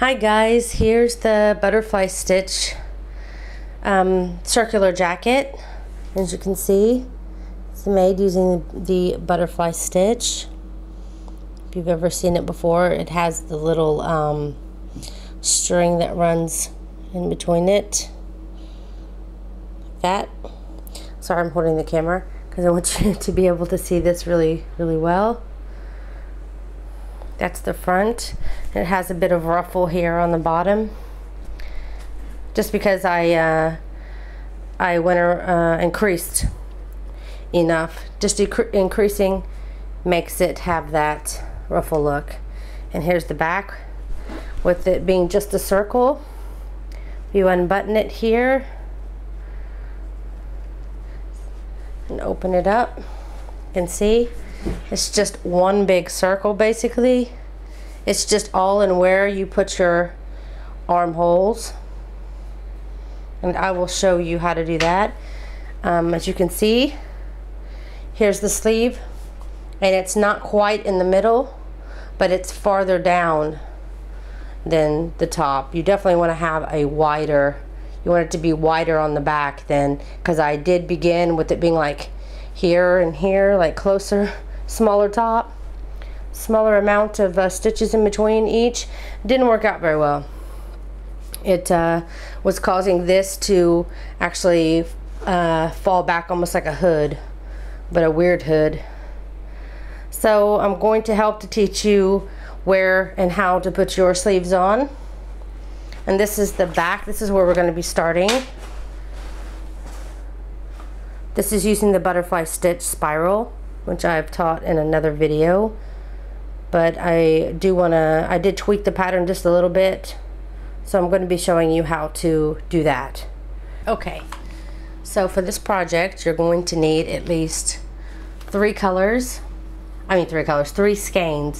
Hi guys, here's the butterfly stitch circular jacket. As you can see, it's made using the butterfly stitch. If you've ever seen it before, it has the little string that runs in between it. Like that. Sorry, I'm holding the camera because I want you to be able to see this really well. That's the front. It has a bit of ruffle here on the bottom, just because I increased enough. Just increasing makes it have that ruffle look. And here's the back, with it being just a circle. You unbutton it here and open it up. You can see it's just one big circle basically. It's just all in where you put your armholes, and I will show you how to do that. As you can see, here's the sleeve, and it's not quite in the middle, but it's farther down than the top. You definitely want to have a wider, you want it to be wider on the back then, because I did begin with it being like here and here, like closer, smaller top, smaller amount of stitches in between each. Didn't work out very well. It was causing this to actually fall back almost like a hood, but a weird hood. So I'm going to help to teach you where and how to put your sleeves on. And this is the back. This is where we're going to be starting. This is using the butterfly stitch spiral, which I've taught in another video, but I did tweak the pattern just a little bit, so I'm going to be showing you how to do that. Okay, so for this project you're going to need at least three skeins.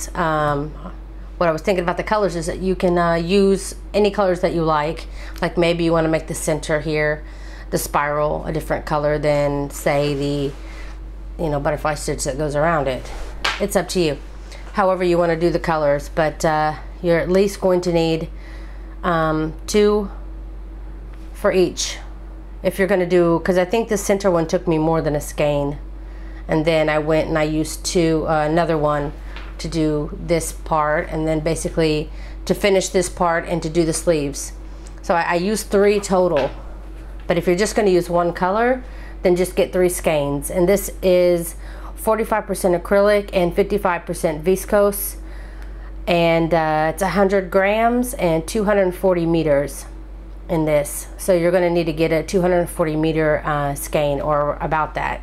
What I was thinking about the colors is that you can use any colors that you like maybe you want to make the center here, the spiral, a different color than say the butterfly stitch that goes around it. It's up to you, however you want to do the colors, but you're at least going to need 2 for each if you're going to do, because I think the center one took me more than a skein, and then I went and I used another one to do this part, and then basically to finish this part and to do the sleeves. So I used 3 total, but if you're just going to use one color, then just get 3 skeins. And this is 45% acrylic and 55% viscose, and it's 100 grams and 240 meters in this. So you're going to need to get a 240 meter skein, or about that.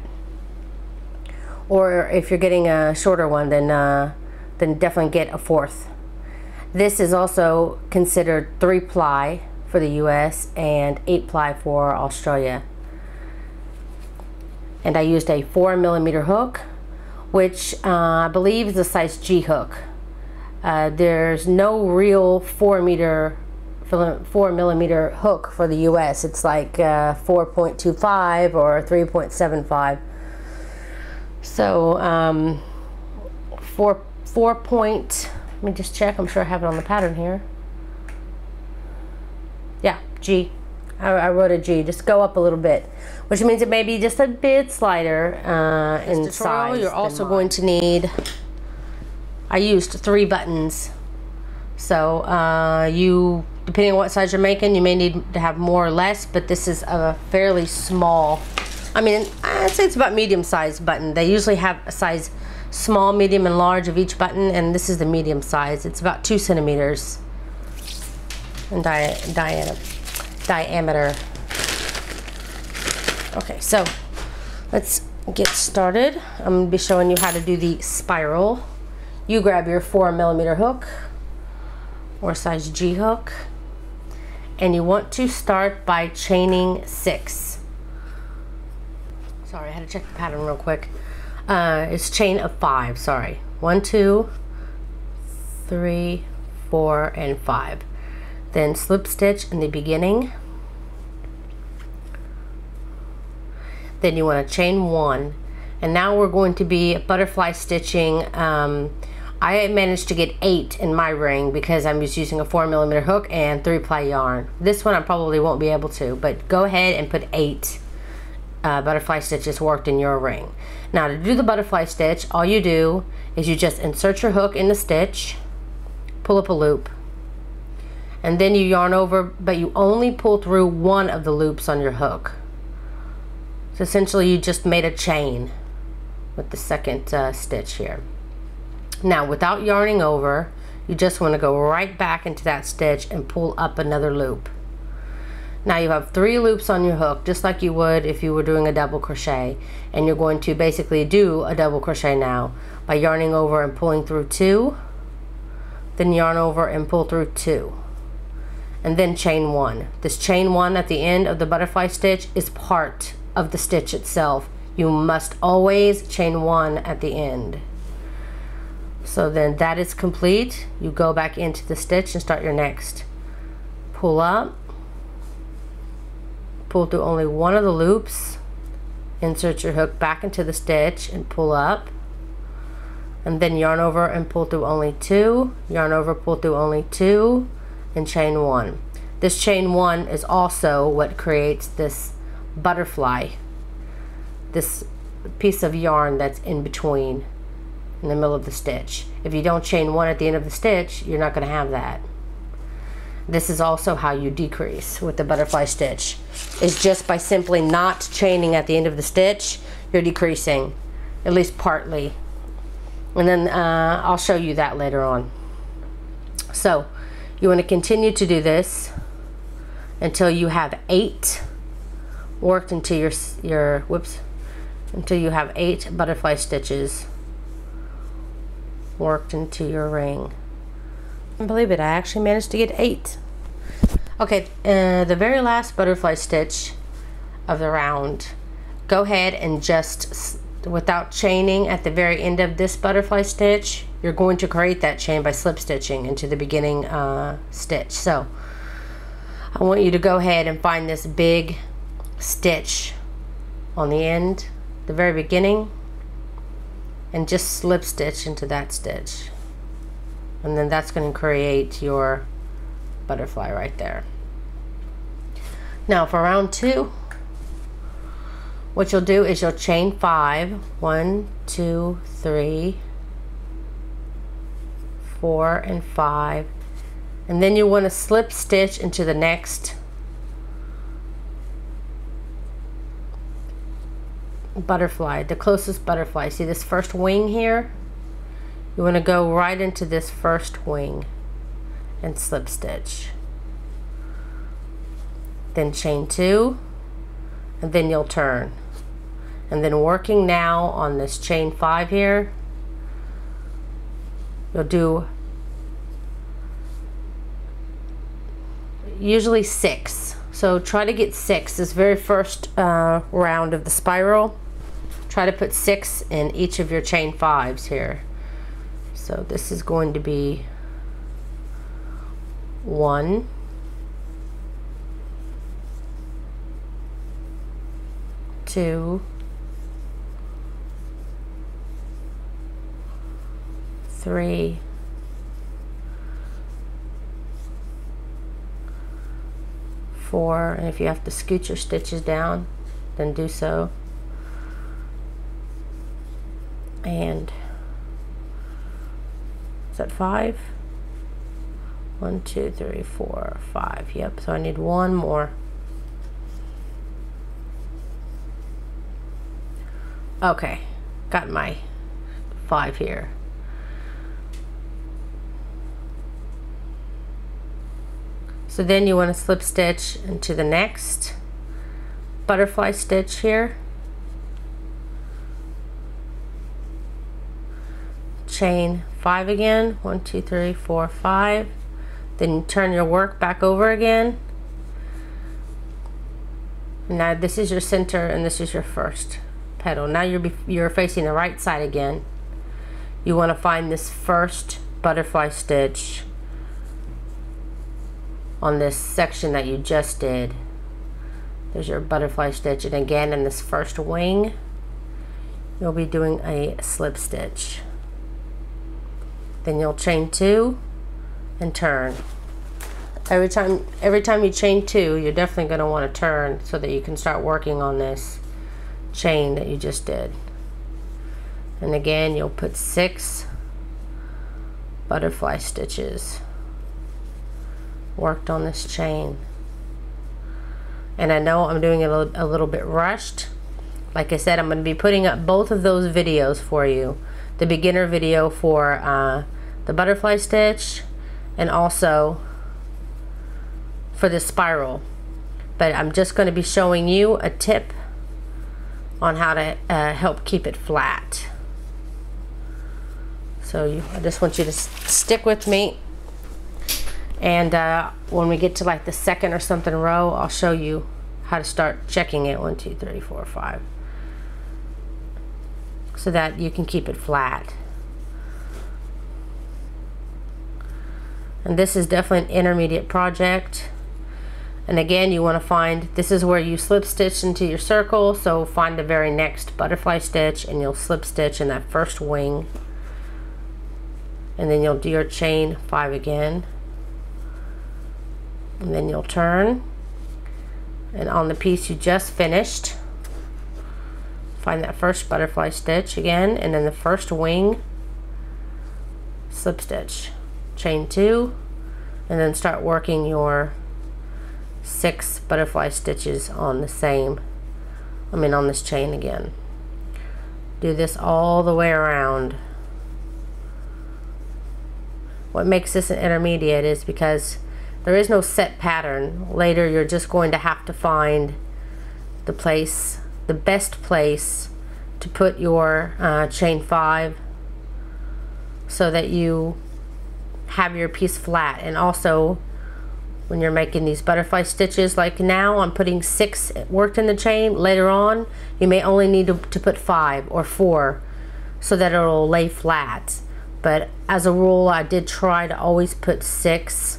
Or if you're getting a shorter one, then definitely get a 1/4. This is also considered 3-ply for the US and 8-ply for Australia. And I used a 4mm hook, which I believe is a size G hook. There's no real 4mm hook for the US. It's like 4.25 or 3.75. So 4 point, let me just check, I'm sure I have it on the pattern here. Yeah, G. I wrote a G. Just go up a little bit, which means it may be just a bit slighter in size. You're also going to need, I used 3 buttons. So depending on what size you're making, you may need to have more or less, but this is a fairly small, I'd say it's about medium-sized button. They usually have a size small, medium, and large of each button, and this is the medium size. It's about 2 centimeters in diameter. Okay, so let's get started. I'm going to be showing you how to do the spiral. You grab your 4mm hook or size G hook, and you want to start by chaining 6. Sorry, I had to check the pattern real quick. It's chain of 5, sorry. 1, 2, 3, 4, and 5. Then slip stitch in the beginning. Then you want to chain 1, and now we're going to be butterfly stitching I managed to get 8 in my ring because I'm just using a 4mm hook and 3-ply yarn. This one I probably won't be able to, but go ahead and put 8 butterfly stitches worked in your ring. Now to do the butterfly stitch, all you do is you just insert your hook in the stitch, pull up a loop, and then you yarn over, but you only pull through one of the loops on your hook. So essentially you just made a chain with the second stitch here. Now without yarning over, you just want to go right back into that stitch and pull up another loop. Now you have 3 loops on your hook, just like you would if you were doing a double crochet, and you're going to basically do a double crochet now by yarning over and pulling through 2, then yarn over and pull through 2, and then chain 1. This chain 1 at the end of the butterfly stitch is part of the stitch itself. You must always chain 1 at the end. So then that is complete. You go back into the stitch and start your next. Pull up, pull through only one of the loops, insert your hook back into the stitch and pull up, and then yarn over and pull through only 2, yarn over, pull through only 2, and chain 1. This chain 1 is also what creates this butterfly, this piece of yarn that's in between, in the middle of the stitch. If you don't chain 1 at the end of the stitch, you're not going to have that. This is also how you decrease with the butterfly stitch, is just by simply not chaining at the end of the stitch, you're decreasing, at least partly. And then I'll show you that later on. So you want to continue to do this until you have 8 worked into your until you have 8 butterfly stitches worked into your ring. And believe it, I actually managed to get 8. Okay, the very last butterfly stitch of the round, go ahead and just, without chaining at the very end of this butterfly stitch, you're going to create that chain by slip stitching into the beginning stitch. So I want you to go ahead and find this big stitch on the end, the very beginning, and just slip stitch into that stitch. And then that's going to create your butterfly right there. Now for round 2, what you'll do is you'll chain 5, 1, 2, 3, 4, and 5, and then you want to slip stitch into the next butterfly, the closest butterfly. See this first wing here? You want to go right into this first wing and slip stitch. Then chain 2, and then you'll turn. And then working now on this chain 5 here, you'll do usually 6. So try to get 6 this very first round of the spiral. Try to put 6 in each of your chain 5s here. So this is going to be 1, 2, 3, 4, and if you have to scoot your stitches down, then do so. And is that 5? 1, 2, 3, 4, 5. Yep, so I need one more. Okay, got my 5 here. So then you want to slip stitch into the next butterfly stitch here. Chain 5 again, 1, 2, 3, 4, 5. Then you turn your work back over again. Now this is your center and this is your first petal. Now you're facing the right side again. You want to find this first butterfly stitch on this section that you just did. There's your butterfly stitch, and again in this first wing you'll be doing a slip stitch. Then you'll chain 2 and turn. Every time you chain 2, you're definitely going to want to turn so that you can start working on this chain that you just did. And again, you'll put 6 butterfly stitches worked on this chain. And I know I'm doing it a little bit rushed. Like I said, I'm going to be putting up both of those videos for you. The beginner video for the butterfly stitch, and also for the spiral. But I'm just going to be showing you a tip on how to help keep it flat. So I just want you to stick with me, and when we get to like the second or something row, I'll show you how to start checking it. 1, 2, 3, 4, 5, so that you can keep it flat. And this is definitely an intermediate project. And again, you want to find, this is where you slip stitch into your circle, so find the very next butterfly stitch and you'll slip stitch in that first wing, and then you'll do your chain 5 again, and then you'll turn, and on the piece you just finished, find that first butterfly stitch again, and then the first wing, slip stitch, chain 2, and then start working your 6 butterfly stitches on the same, on this chain again. Do this all the way around. What makes this an intermediate is because there is no set pattern. Later you're just going to have to find the best place to put your chain 5 so that you have your piece flat. And also, when you're making these butterfly stitches, like now I'm putting 6 worked in the chain, later on you may only need to put 5 or 4 so that it'll lay flat. But as a rule, I did try to always put 6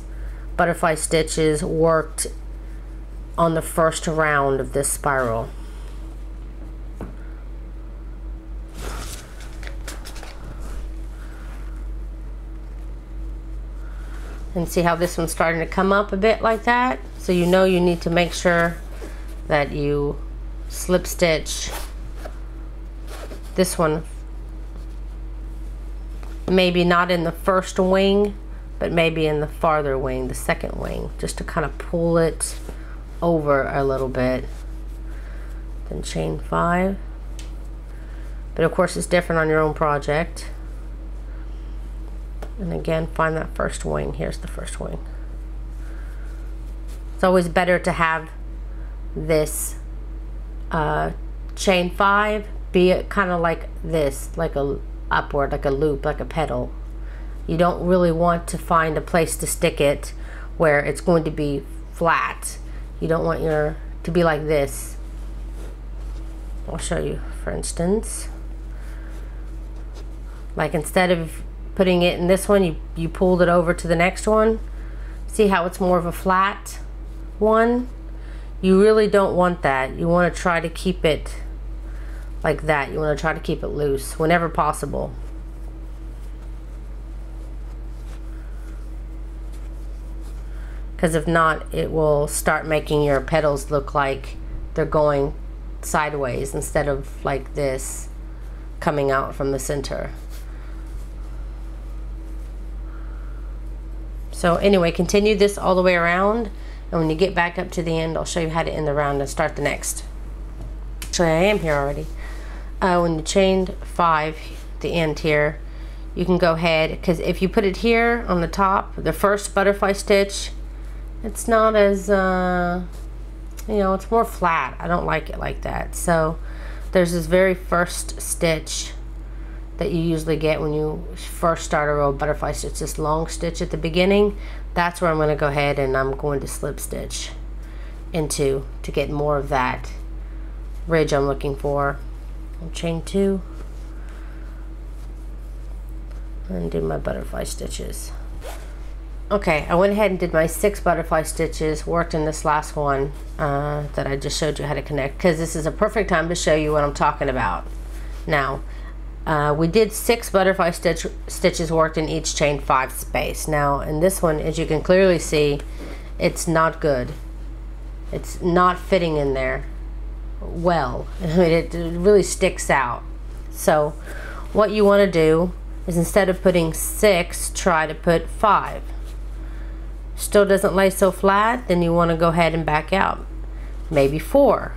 butterfly stitches worked on the first round of this spiral. And see how this one's starting to come up a bit like that? So you know you need to make sure that you slip stitch this one, maybe not in the first wing, but maybe in the farther wing, the second wing, just to kind of pull it over a little bit. Then chain 5. But of course it's different on your own project. And again, find that first wing. Here's the first wing. It's always better to have this chain 5 be kind of like this, like a upward, like a loop, like a petal. You don't really want to find a place to stick it where it's going to be flat. You don't want your to be like this. I'll show you, for instance. Like instead of putting it in this one, you pulled it over to the next one. See how it's more of a flat one? You really don't want that. You want to try to keep it like that. You want to try to keep it loose whenever possible. Because if not, it will start making your petals look like they're going sideways instead of like this, coming out from the center. So anyway, continue this all the way around, and when you get back up to the end, I'll show you how to end the round and start the next. Actually, I am here already. When you chained 5, the end here, you can go ahead, because if you put it here on the top, the first butterfly stitch, it's not as, you know, it's more flat. I don't like it like that. So there's this very first stitch that you usually get when you first start a row of butterfly stitch, this long stitch at the beginning. That's where I'm going to go ahead and I'm going to slip stitch into to get more of that ridge I'm looking for. I'll chain 2 and do my butterfly stitches. Okay, I went ahead and did my 6 butterfly stitches, worked in this last one that I just showed you how to connect, because this is a perfect time to show you what I'm talking about. Now, We did 6 butterfly stitches worked in each chain 5 space. Now in this one, as you can clearly see, it's not good. It's not fitting in there well. I mean, it really sticks out. So what you want to do is, instead of putting 6, try to put 5. Still doesn't lay so flat, then you want to go ahead and back out. Maybe 4.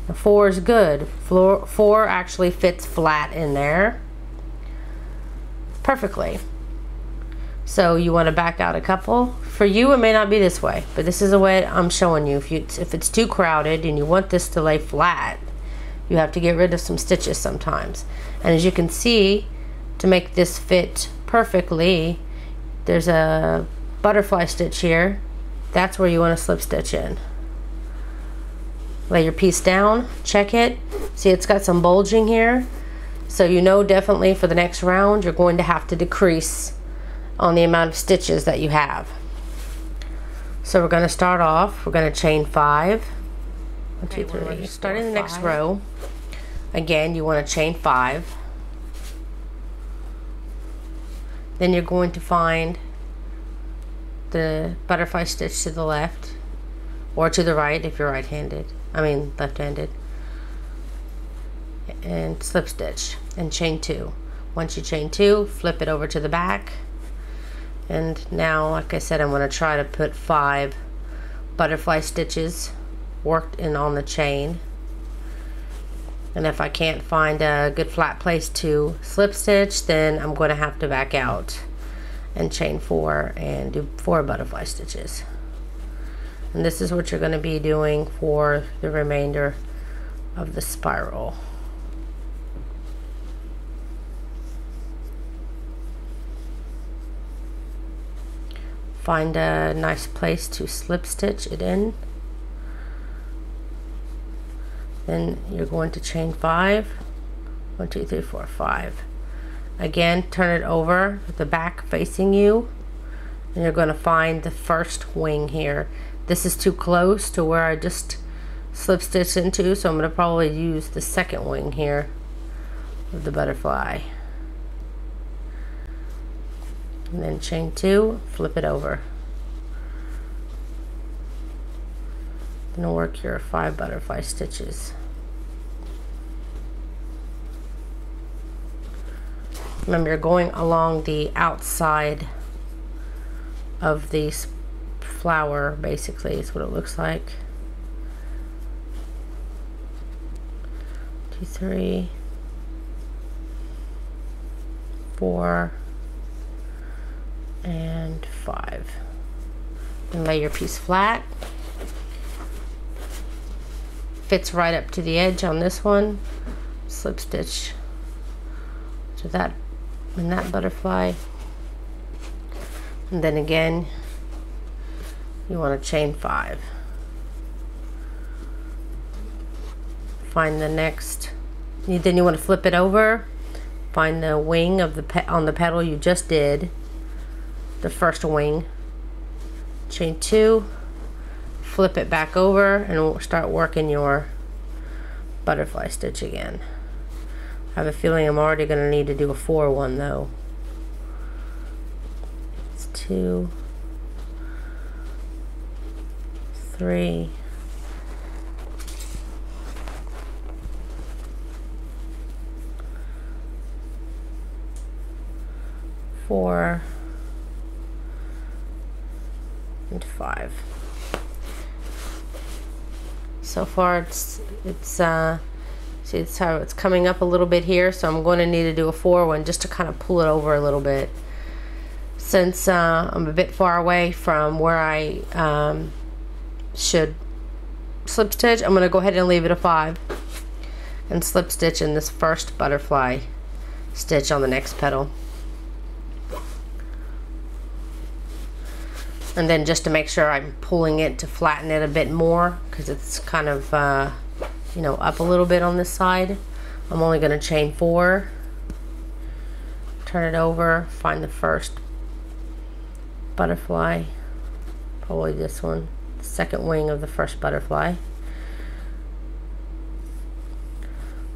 The 4 is good. 4 actually fits flat in there perfectly. So you want to back out a couple. For you, it may not be this way, but this is the way I'm showing you. If it's too crowded and you want this to lay flat, you have to get rid of some stitches sometimes. And as you can see, to make this fit perfectly, there's a butterfly stitch here. That's where you want to slip stitch in. Lay your piece down, check it. See, it's got some bulging here. So you know definitely for the next round you're going to have to decrease on the amount of stitches that you have. So we're going to start off, we're going to chain 5. 1, 2, 3. Starting the next row. Again, you want to chain 5. Then you're going to find the butterfly stitch to the left, or to the right if you're right-handed. I mean left-handed. And slip stitch and chain 2. Once you chain 2, flip it over to the back. And now, like I said, I'm going to try to put 5 butterfly stitches worked in on the chain. And if I can't find a good flat place to slip stitch, then I'm going to have to back out and chain 4 and do 4 butterfly stitches. And this is what you're going to be doing for the remainder of the spiral. Find a nice place to slip stitch it in. Then you're going to chain 5. 1, 2, 3, 4, 5. Again, turn it over with the back facing you, and you're going to find the first wing here. This is too close to where I just slip stitched into, so I'm going to probably use the second wing here of the butterfly. And then chain 2, flip it over. Then work your 5 butterfly stitches. Remember, you're going along the outside of the flower, basically, is what it looks like. 2, 3, 4, and 5. And lay your piece flat. Fits right up to the edge on this one. Slip stitch to that in that butterfly. And then again, you want to chain 5. Find the next, then you want to flip it over. Find the wing of the on the petal you just did. The first wing, chain 2, flip it back over, and we'll start working your butterfly stitch again. I have a feeling I'm already going to need to do a 4 one though. It's 2, 3, 4, and 5. So far it's see, it's how it's coming up a little bit here, so I'm going to need to do a 4 one just to kind of pull it over a little bit. Since I'm a bit far away from where I should slip stitch, I'm going to go ahead and leave it a 5 and slip stitch in this first butterfly stitch on the next petal. And then just to make sure I'm pulling it to flatten it a bit more, because it's kind of you know, up a little bit on this side, I'm only going to chain 4, turn it over, find the first butterfly, probably this one, the second wing of the first butterfly,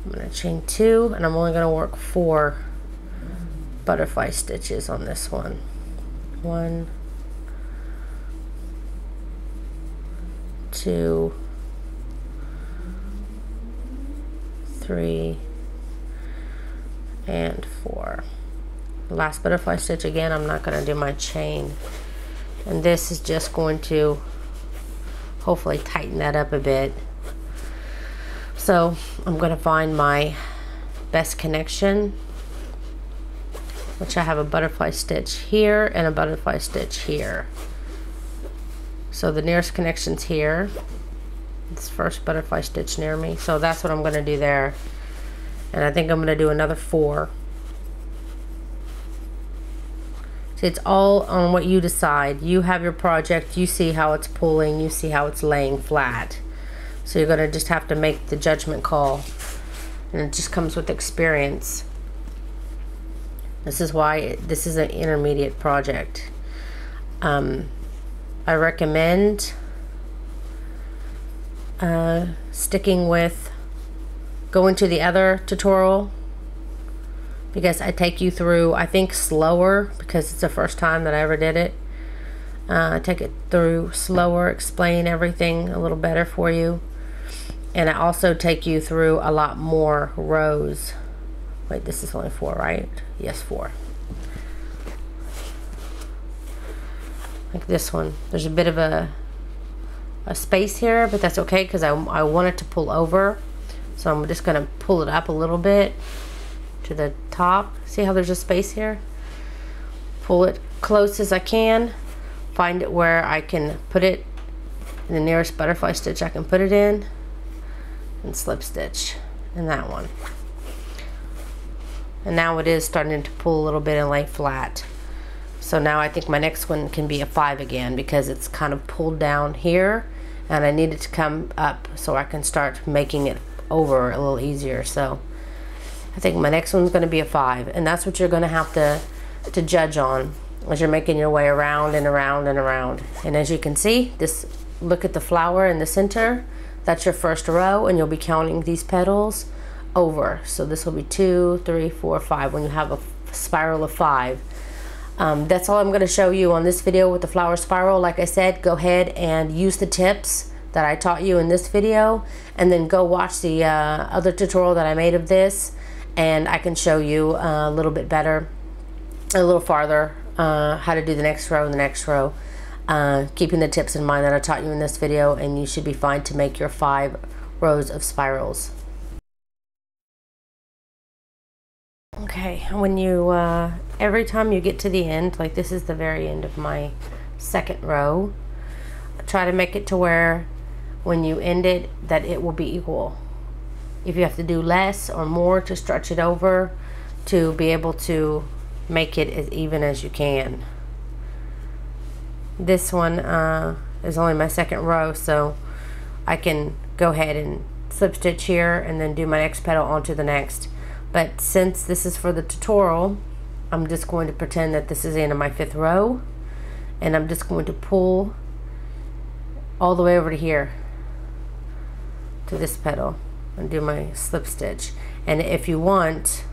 I'm going to chain 2, and I'm only going to work 4 butterfly stitches on this one. 1, 2, 3, and 4. Last butterfly stitch again, I'm not going to do my chain, and this is just going to hopefully tighten that up a bit. So I'm going to find my best connection, which I have a butterfly stitch here and a butterfly stitch here. So the nearest connection's here, this first butterfly stitch near me, so that's what I'm going to do there. And I think I'm going to do another 4. See, it's all on what you decide. You have your project, you see how it's pulling, you see how it's laying flat. So you're going to just have to make the judgment call, and it just comes with experience. This is why this is an intermediate project. I recommend sticking with going to the other tutorial, because I take you through, I think, slower, because it's the first time that I ever did it. I take it through slower, explain everything a little better for you. And I also take you through a lot more rows. Wait, this is only 4, right? Yes, 4. Like this one. There's a bit of a space here, but that's okay, because I want it to pull over. So I'm just going to pull it up a little bit to the top. See how there's a space here? Pull it close as I can. Find it where I can put it in the nearest butterfly stitch I can put it in, and slip stitch in that one. And now it is starting to pull a little bit and lay flat. So now I think my next one can be a 5 again, because it's kind of pulled down here and I need it to come up so I can start making it over a little easier. So I think my next one's going to be a 5, and that's what you're going to have to judge on as you're making your way around and around and around. And as you can see, this, look at the flower in the center. That's your first row, and you'll be counting these petals over. So this will be 2, 3, 4, 5 when you have a spiral of 5. That's all I'm going to show you on this video with the flower spiral. Like I said, go ahead and use the tips that I taught you in this video, and then go watch the other tutorial that I made of this, and I can show you a little bit better, a little farther, how to do the next row and the next row, keeping the tips in mind that I taught you in this video, and you should be fine to make your 5 rows of spirals. Okay, when you every time you get to the end, like this is the very end of my second row, try to make it to where when you end it that it will be equal. If you have to do less or more to stretch it over, to be able to make it as even as you can. This one is only my second row, so I can go ahead and slip stitch here and then do my next petal onto the next. But since this is for the tutorial, I'm just going to pretend that this is the end of my 5th row, and I'm just going to pull all the way over to here to this petal and do my slip stitch. And if you want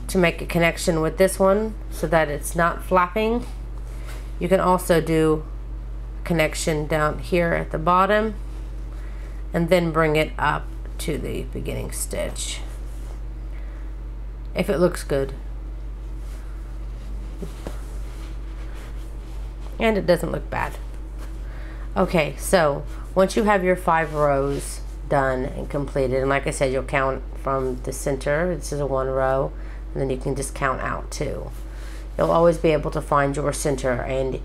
to make a connection with this one so that it's not flapping, you can also do a connection down here at the bottom and then bring it up to the beginning stitch, if it looks good. And it doesn't look bad. Okay, so once you have your 5 rows done and completed, and like I said, you'll count from the center, this is a 1 row, and then you can just count out 2. You'll always be able to find your center, and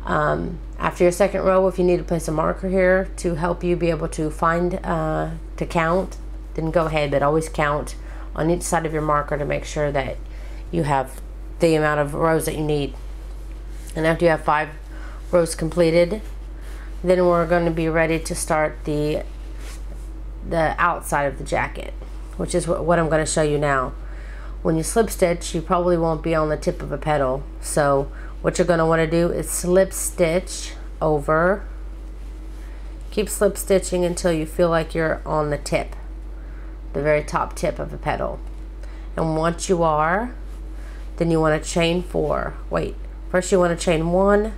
after your 2nd row, if you need to place a marker here to help you be able to find, to count, then go ahead, but always count on each side of your marker to make sure that you have the amount of rows that you need. And after you have 5 rows completed, then we're going to be ready to start the outside of the jacket, which is what I'm going to show you now. When you slip stitch, you probably won't be on the tip of a petal, so what you're going to want to do is slip stitch over, keep slip stitching until you feel like you're on the tip. the very top tip of the petal. And once you are, then you want to chain 4. Wait, first you want to chain 1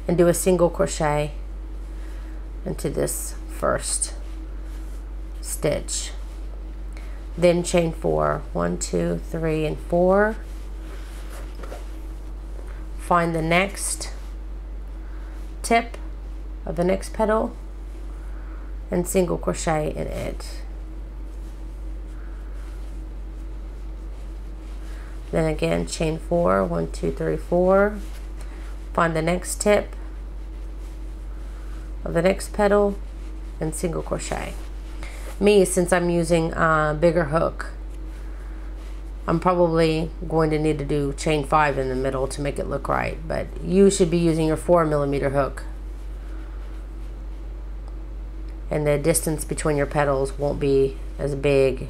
and do a single crochet into this first stitch. Then chain 4. 1, 2, 3, and 4. Find the next tip of the next petal and single crochet in it. Then again chain 4. 1, 2, 3, 4. Find the next tip of the next petal and single crochet. Me, since I'm using a bigger hook, I'm probably going to need to do chain 5 in the middle to make it look right, but you should be using your 4mm hook, and the distance between your petals won't be as big.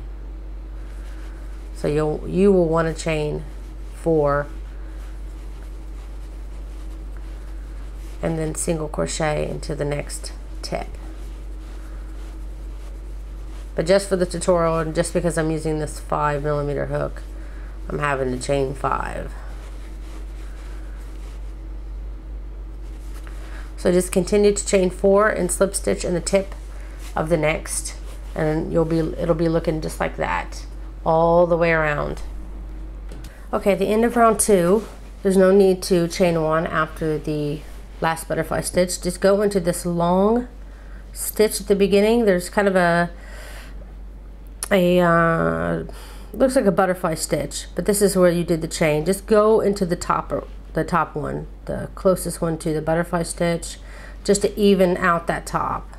So you will want to chain 4 and then single crochet into the next tip. But just for the tutorial, and just because I'm using this 5mm hook, I'm having to chain 5. So just continue to chain 4 and slip stitch in the tip of the next, and it'll be looking just like that all the way around. Okay, at the end of round 2, there's no need to chain 1 after the last butterfly stitch. Just go into this long stitch at the beginning. There's kind of looks like a butterfly stitch, but this is where you did the chain. Just go into the top one, the closest one to the butterfly stitch, just to even out that top.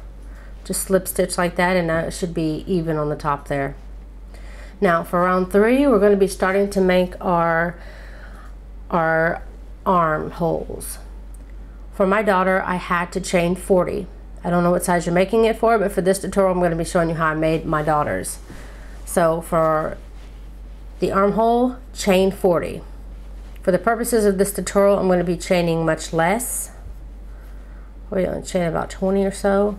Just slip stitch like that, and now it should be even on the top there. Now for round 3, we're going to be starting to make our arm holes. For my daughter, I had to chain 40. I don't know what size you're making it for, but for this tutorial I'm going to be showing you how I made my daughter's. So for the armhole, chain 40. For the purposes of this tutorial, I'm going to be chaining much less. We're going to chain about 20 or so.